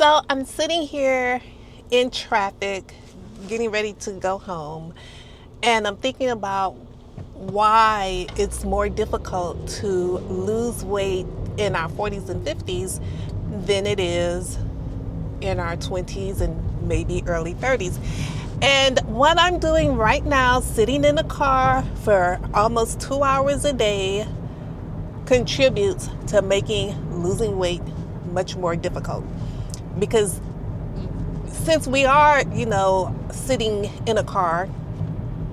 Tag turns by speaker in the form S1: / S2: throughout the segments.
S1: So I'm sitting here in traffic, getting ready to go home, and I'm thinking about why it's more difficult to lose weight in our 40s and 50s than it is in our 20s and maybe early 30s. And what I'm doing right now, sitting in a car for almost 2 hours a day, contributes to making losing weight much more difficult. Because since we are, sitting in a car,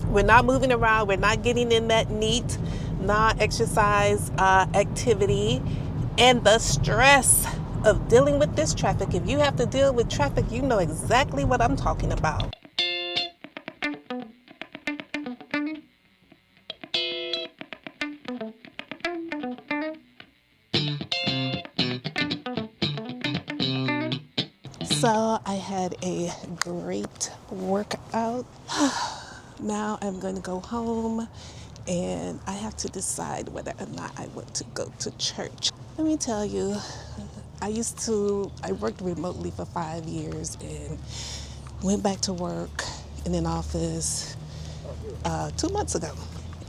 S1: we're not moving around, we're not getting in that neat, non exercise activity, and the stress of dealing with this traffic. If you have to deal with traffic, you know exactly what I'm talking about. So I had a great workout. Now I'm going to go home and I have to decide whether or not I want to go to church. Let me tell you, I worked remotely for 5 years and went back to work in an office 2 months ago.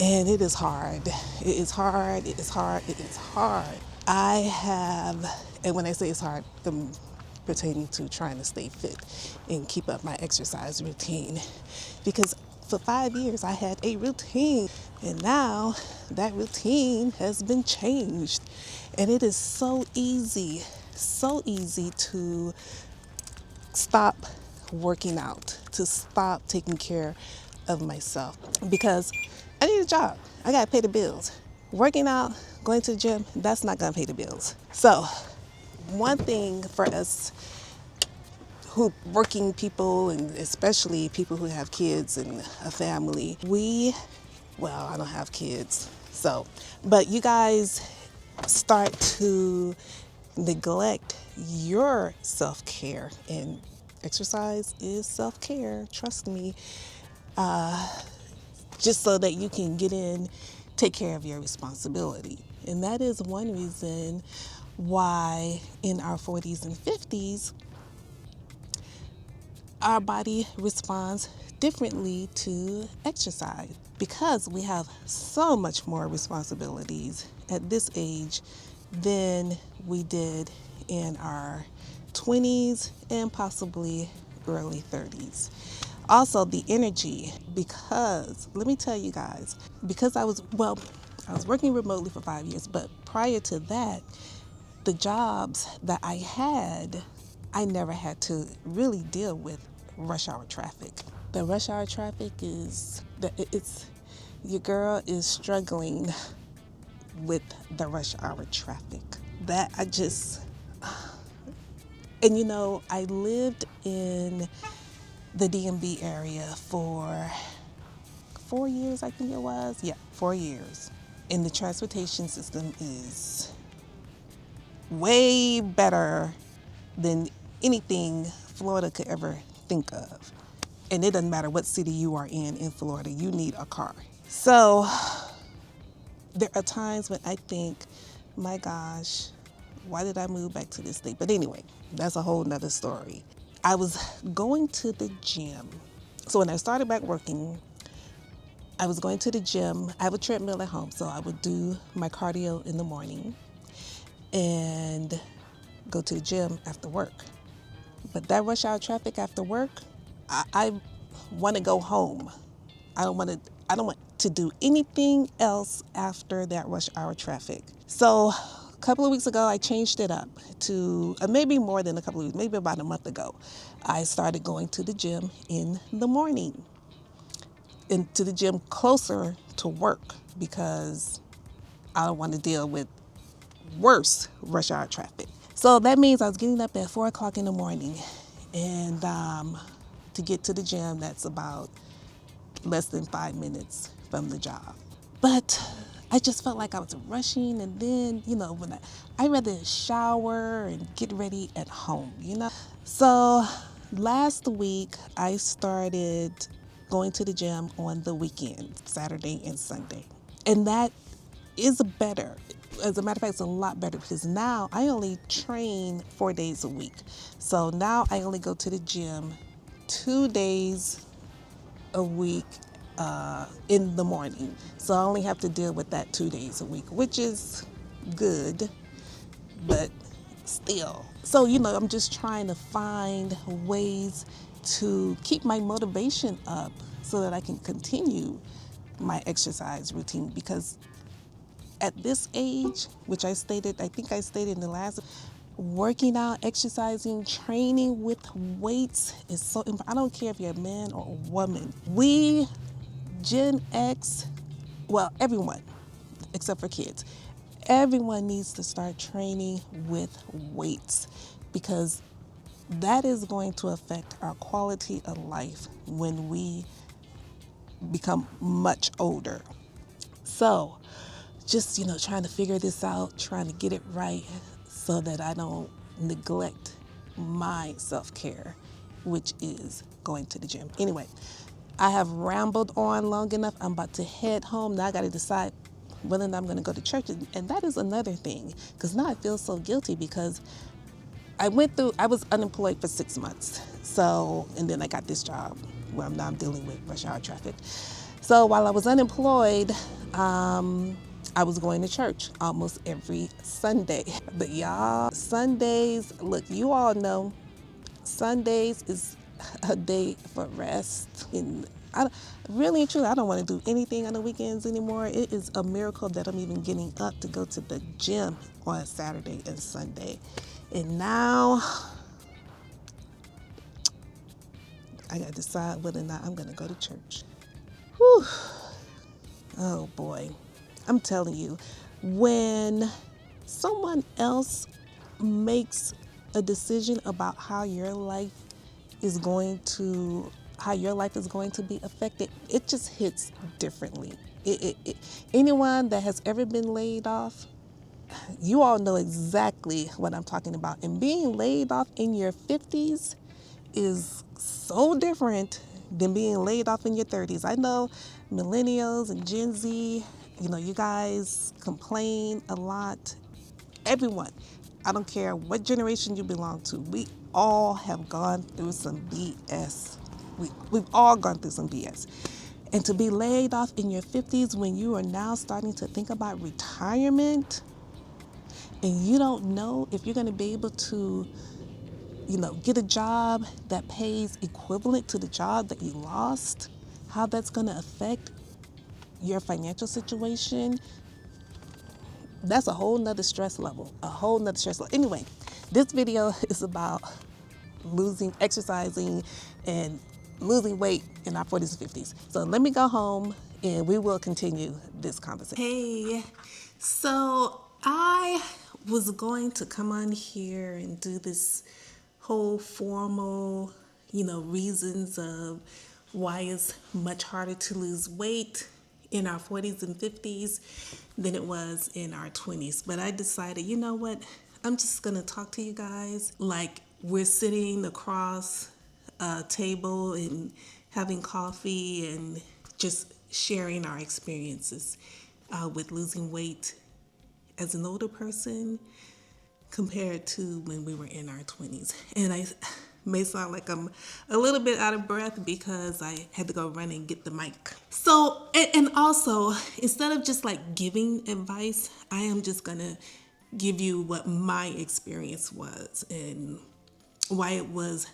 S1: And it is hard. It is hard. It is hard. It is hard. I have, and when I say it's hard, I'm pertaining to trying to stay fit and keep up my exercise routine. Because for 5 years I had a routine, and now that routine has been changed. And it is so easy to stop working out, to stop taking care of myself because I need a job. I gotta pay the bills. Working out, going to the gym, that's not gonna pay the bills. So, one thing for us who working people and especially people who have kids and a family, I don't have kids. So, but you guys start to neglect your self-care, and exercise is self-care, trust me, just so that you can take care of your responsibility. And that is one reason why in our 40s and 50s our body responds differently to exercise because we have so much more responsibilities at this age than we did in our 20s and possibly early 30s. Also, the energy, because let me tell you guys, because I was working remotely for 5 years, but prior to that, the jobs that I had, I never had to really deal with rush hour traffic. The rush hour traffic it's your girl is struggling with the rush hour traffic. That I just and I lived in the DMV area for 4 years, I think it was. Yeah, 4 years. And the transportation system is way better than anything Florida could ever think of. And it doesn't matter what city you are in Florida, you need a car. So there are times when I think, my gosh, why did I move back to this state? But anyway, that's a whole nother story. I was going to the gym. So when I started back working, I was going to the gym. I have a treadmill at home, so I would do my cardio in the morning and go to the gym after work. But that rush hour traffic after work, I want to go home. I don't want to do anything else after that rush hour traffic. So a couple of weeks ago, I changed it up to maybe more than a couple of weeks, maybe about a month ago. I started going to the gym in the morning, into the gym closer to work because I don't want to deal with worse rush hour traffic. So that means I was getting up at 4 o'clock in the morning, and to get to the gym, that's about less than 5 minutes from the job. But I just felt like I was rushing, and then, when I'd rather shower and get ready at home. So last week, I started going to the gym on the weekend, Saturday and Sunday. And that is better. As a matter of fact, it's a lot better because now I only train 4 days a week. So now I only go to the gym 2 days a week in the morning. So I only have to deal with that 2 days a week, which is good, but still. So, I'm just trying to find ways to keep my motivation up so that I can continue my exercise routine because at this age, which I think I stated in the last, working out, exercising, training with weights is so important. I don't care if you're a man or a woman. We, Gen X, well, everyone, except for kids, everyone needs to start training with weights because that is going to affect our quality of life when we become much older. So, just, trying to figure this out, trying to get it right so that I don't neglect my self care, which is going to the gym. Anyway, I have rambled on long enough. I'm about to head home. Now I got to decide whether or not I'm going to go to church. And that is another thing because now I feel so guilty because I was unemployed for 6 months. So, and then I got this job where I'm dealing with rush hour traffic. So while I was unemployed, I was going to church almost every Sunday. But y'all, Sundays, look, you all know, Sundays is a day for rest. And really and truly, I don't want to do anything on the weekends anymore. It is a miracle that I'm even getting up to go to the gym on Saturday and Sunday. And now I got to decide whether or not I'm going to go to church. Whew. Oh boy. I'm telling you, when someone else makes a decision about how your life is going to be affected, it just hits differently. Anyone that has ever been laid off, you all know exactly what I'm talking about. And being laid off in your 50s is so different than being laid off in your 30s. I know millennials and Gen Z, you guys complain a lot. Everyone, I don't care what generation you belong to, we all have gone through some BS. We've all gone through some BS. And to be laid off in your 50s when you are now starting to think about retirement and you don't know if you're going to be able to get a job that pays equivalent to the job that you lost, how that's going to affect your financial situation, that's a whole nother stress level, Anyway, this video is about exercising and losing weight in our 40s and 50s. So let me go home and we will continue this conversation. Hey, so I was going to come on here and do this whole formal, reasons of why it's much harder to lose weight in our 40s and 50s than it was in our 20s. But I decided, you know what? I'm just going to talk to you guys like we're sitting across a table and having coffee and just sharing our experiences with losing weight as an older person compared to when we were in our 20s. And I may sound like I'm a little bit out of breath because I had to go run and get the mic. So, and also, instead of just like giving advice, I am just gonna give you what my experience was and why it was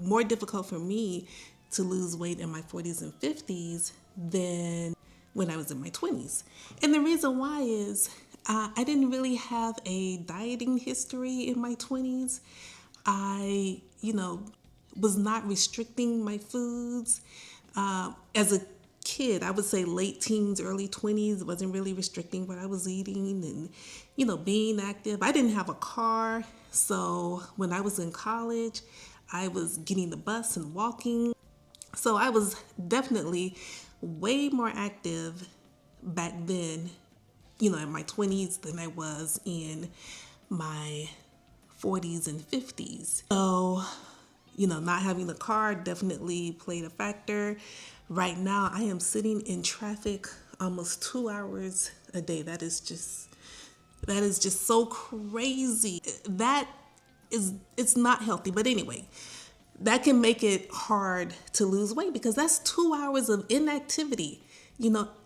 S1: more difficult for me to lose weight in my 40s and 50s than when I was in my 20s. And the reason why is I didn't really have a dieting history in my 20s. I, was not restricting my foods. As a kid, I would say late teens, early 20s, wasn't really restricting what I was eating and, being active. I didn't have a car. So when I was in college, I was getting the bus and walking. So I was definitely way more active back then, in my 20s than I was in my 40s and 50s. So, not having a car definitely played a factor. Right now, I am sitting in traffic almost 2 hours a day. That is just That is just so crazy. That is, it's not healthy. But anyway, that can make it hard to lose weight because that's 2 hours of inactivity,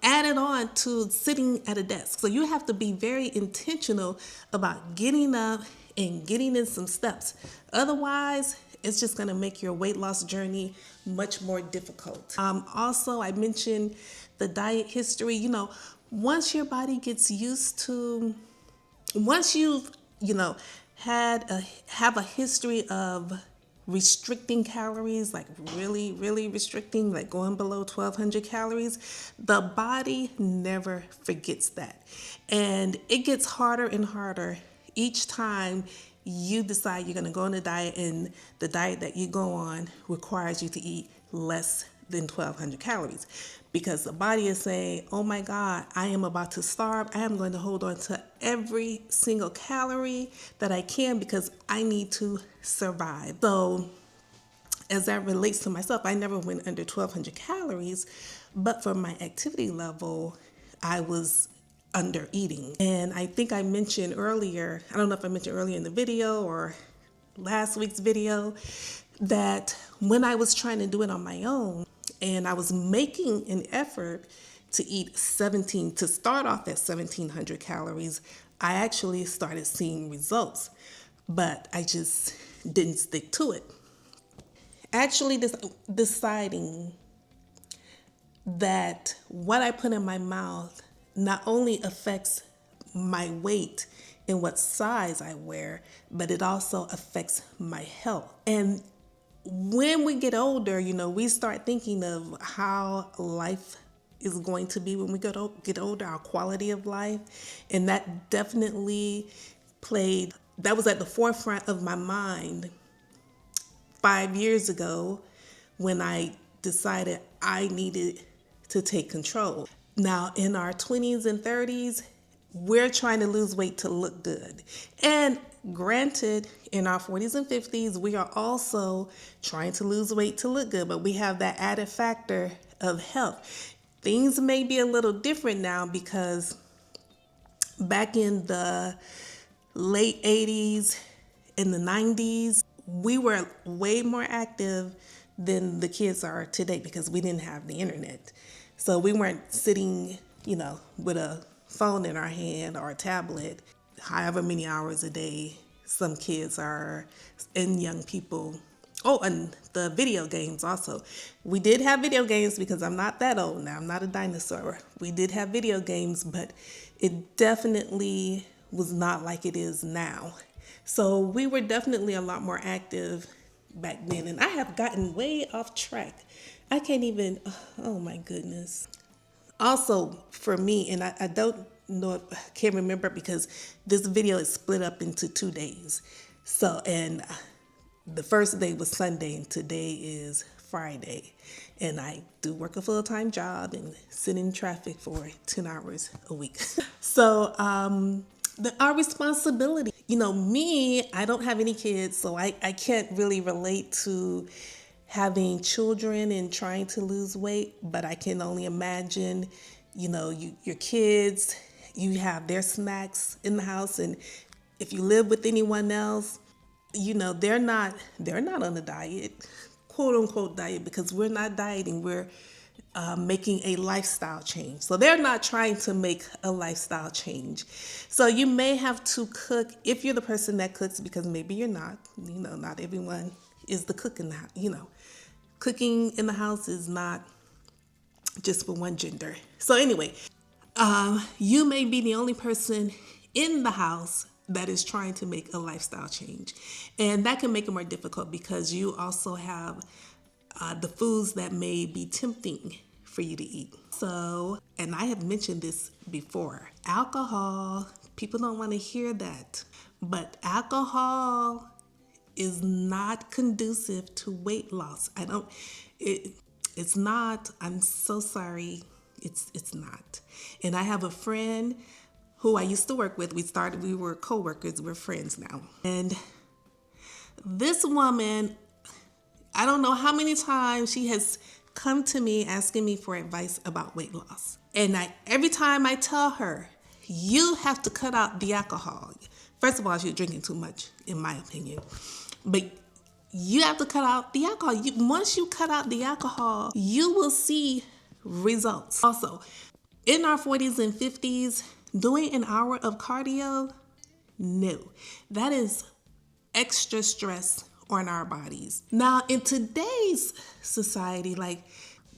S1: added on to sitting at a desk. So you have to be very intentional about getting up and getting in some steps. Otherwise, it's just going to make your weight loss journey much more difficult. Also, I mentioned the diet history. Once your body gets used to, once you've, have a history of restricting calories, like really, really restricting, like going below 1,200 calories, the body never forgets that. And it gets harder and harder each time you decide you're going to go on a diet, and the diet that you go on requires you to eat less than 1,200 calories, because the body is saying, oh my God, I am about to starve. I am going to hold on to every single calorie that I can because I need to survive. So as that relates to myself, I never went under 1,200 calories, but for my activity level, I was under eating. And I think I mentioned earlier, I don't know if I mentioned earlier in the video or last week's video, that when I was trying to do it on my own and I was making an effort to eat to start off at 1,700 calories, I actually started seeing results, but I just didn't stick to it. Actually deciding that what I put in my mouth not only affects my weight and what size I wear, but it also affects my health. And when we get older, we start thinking of how life is going to be when we get older, our quality of life. And that definitely that was at the forefront of my mind 5 years ago when I decided I needed to take control. Now, in our 20s and 30s, we're trying to lose weight to look good. And granted, in our 40s and 50s, we are also trying to lose weight to look good, but we have that added factor of health. Things may be a little different now because back in the late 80s and the 90s, we were way more active than the kids are today because we didn't have the internet. So we weren't sitting, with a phone in our hand or a tablet, however many hours a day some kids are, and young people. Oh, and the video games also. We did have video games because I'm not that old now. I'm not a dinosaur. We did have video games, but it definitely was not like it is now. So we were definitely a lot more active back then. And I have gotten way off track. I can't even, oh my goodness. Also, for me, and I don't know, I can't remember because this video is split up into 2 days. So, and the first day was Sunday and today is Friday. And I do work a full-time job and sit in traffic for 10 hours a week. So, our responsibility, me, I don't have any kids, so I can't really relate to having children and trying to lose weight, but I can only imagine, your kids, you have their snacks in the house, and if you live with anyone else, they're not on a diet, quote unquote diet, because we're not dieting, we're making a lifestyle change. So they're not trying to make a lifestyle change. So you may have to cook if you're the person that cooks, because maybe you're not, not everyone is the cook in the house, cooking in the house is not just for one gender. So anyway, you may be the only person in the house that is trying to make a lifestyle change. And that can make it more difficult because you also have the foods that may be tempting for you to eat. So, and I have mentioned this before, alcohol, people don't want to hear that, but alcohol is not conducive to weight loss. It's not, I'm so sorry, it's not. And I have a friend who I used to work with. We were co-workers, we're friends now. And this woman, I don't know how many times she has come to me asking me for advice about weight loss. And every time I tell her, you have to cut out the alcohol. First of all, you're drinking too much, in my opinion. But you have to cut out the alcohol. Once you cut out the alcohol, you will see results. Also, in our 40s and 50s, doing an hour of cardio, no. That is extra stress on our bodies. Now, in today's society, like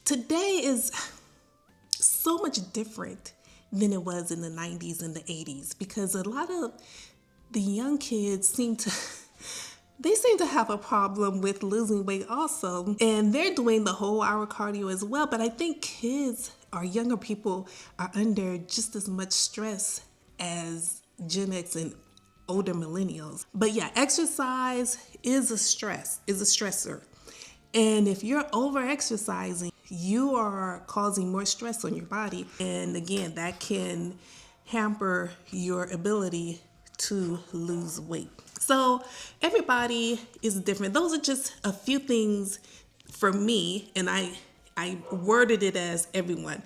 S1: today is so much different than it was in the 90s and the 80s because a lot of the young kids seem to have a problem with losing weight also, and they're doing the whole hour cardio as well. But I think kids or younger people are under just as much stress as Gen X and older millennials. But yeah, exercise is a stressor. And if you're over exercising, you are causing more stress on your body. And again, that can hamper your ability to lose weight. So everybody is different. Those are just a few things for me, and I worded it as everyone.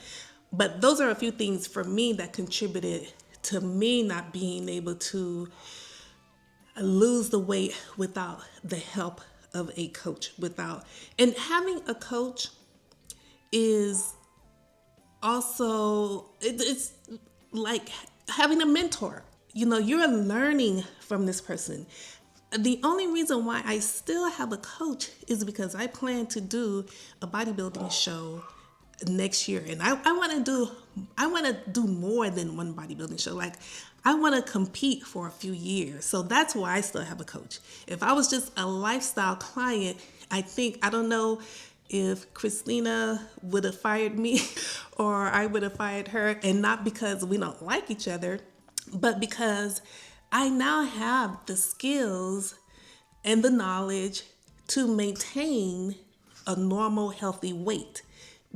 S1: But those are a few things for me that contributed to me not being able to lose the weight without the help of a coach. And having a coach is also, it's like having a mentor. You know, you're learning from this person. The only reason why I still have a coach is because I plan to do a bodybuilding show next year, and I want to do more than one bodybuilding show. Like, I want to compete for a few years. So that's why I still have a coach. If I was just a lifestyle client, I don't know if Christina would have fired me or I would have fired her, and not because we don't like each other, but because I now have the skills and the knowledge to maintain a normal, healthy weight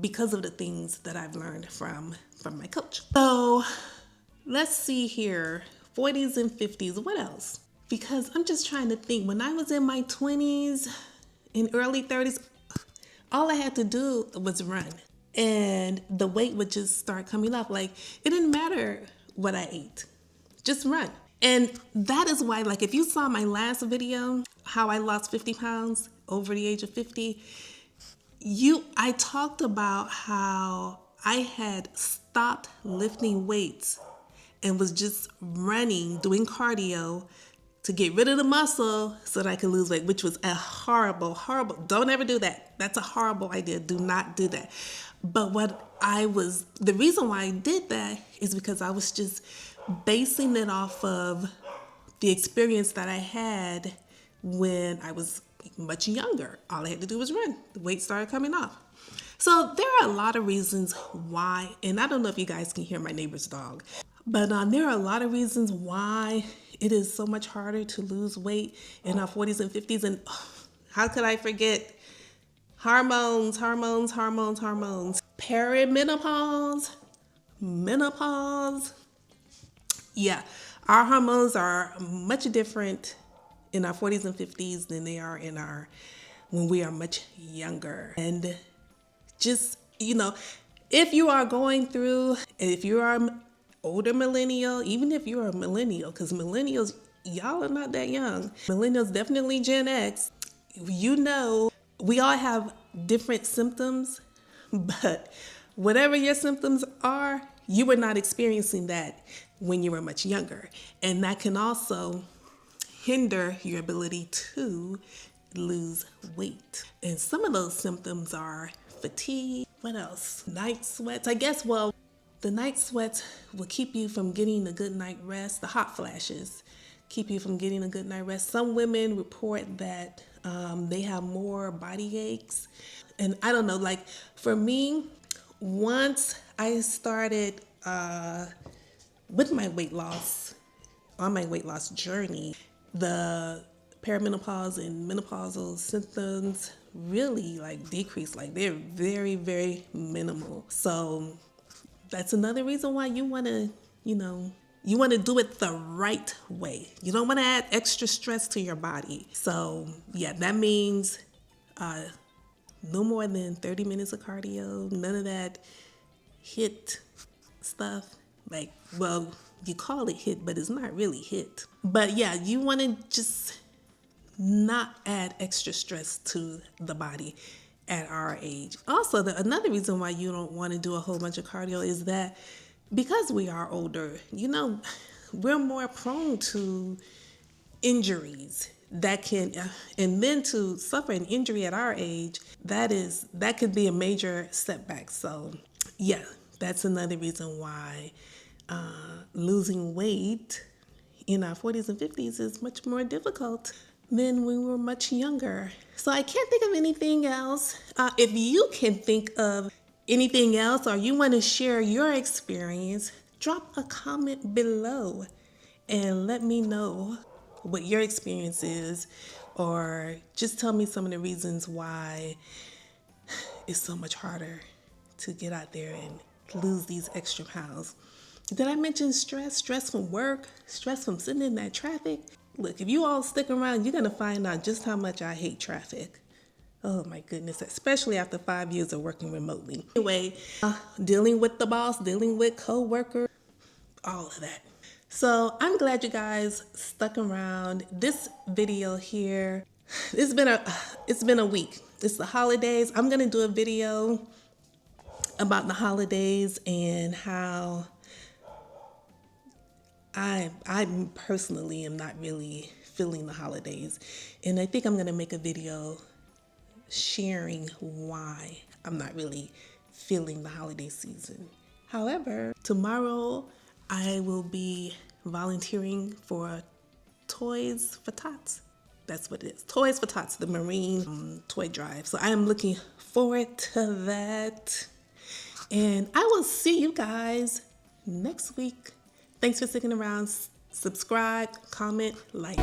S1: because of the things that I've learned from my coach. So let's see here, 40s and 50s, what else? Because I'm just trying to think, when I was in my 20s and early 30s, all I had to do was run and the weight would just start coming up. Like, it didn't matter what I ate, just run. And that is why, like, if you saw my last video, how I lost 50 pounds over the age of 50, I talked about how I had stopped lifting weights and was just running, doing cardio to get rid of the muscle so that I could lose weight, which was a horrible, don't ever do that. That's a horrible idea. Do not do that. But the reason why I did that is because I was just basing it off of the experience that I had when I was much younger. All I had to do was run. The weight started coming off. So there are a lot of reasons why, and I don't know if you guys can hear my neighbor's dog, but there are a lot of reasons why it is so much harder to lose weight in our 40s and 50s. And how could I forget hormones, perimenopause, menopause. Yeah, our hormones are much different in our 40s and 50s than they are when we are much younger. And just, if you are going through, if you are an older millennial, even if you're a millennial, because millennials, y'all are not that young. Millennials, definitely Gen X, we all have different symptoms, but whatever your symptoms are, you were not experiencing that when you were much younger. And that can also hinder your ability to lose weight. And some of those symptoms are fatigue. What else? Night sweats. I guess, the night sweats will keep you from getting a good night rest. The hot flashes keep you from getting a good night rest. Some women report that they have more body aches. And I don't know, like for me, once I started with my weight loss, on my weight loss journey, the perimenopause and menopausal symptoms really decreased. Like, they're very, very minimal. So that's another reason why you want to, you want to do it the right way. You don't want to add extra stress to your body. So yeah, that means no more than 30 minutes of cardio, none of that HIIT stuff. You call it HIIT, but it's not really HIIT. But yeah, you want to just not add extra stress to the body at our age. Also, another reason why you don't want to do a whole bunch of cardio is that because we are older, we're more prone to injuries that can, and then to suffer an injury at our age, that could be a major setback. So yeah, that's another reason why losing weight in our 40s and 50s is much more difficult than when we were much younger. So I can't think of anything else. If you can think of anything else or you want to share your experience, drop a comment below and let me know what your experience is, or just tell me some of the reasons why it's so much harder to get out there and lose these extra pounds. Did I mention stress? Stress from work, stress from sitting in that traffic. Look, if you all stick around, you're going to find out just how much I hate traffic. Oh my goodness, especially after 5 years of working remotely. Anyway, dealing with the boss, dealing with co-workers, all of that. So I'm glad you guys stuck around. This video here, it's been a week. It's the holidays. I'm gonna do a video about the holidays and how I personally am not really feeling the holidays. And I think I'm gonna make a video sharing why I'm not really feeling the holiday season. However, tomorrow I will be volunteering for Toys for Tots. That's what it is. Toys for Tots, the Marine toy drive. So I am looking forward to that. And I will see you guys next week. Thanks for sticking around. Subscribe, comment, like.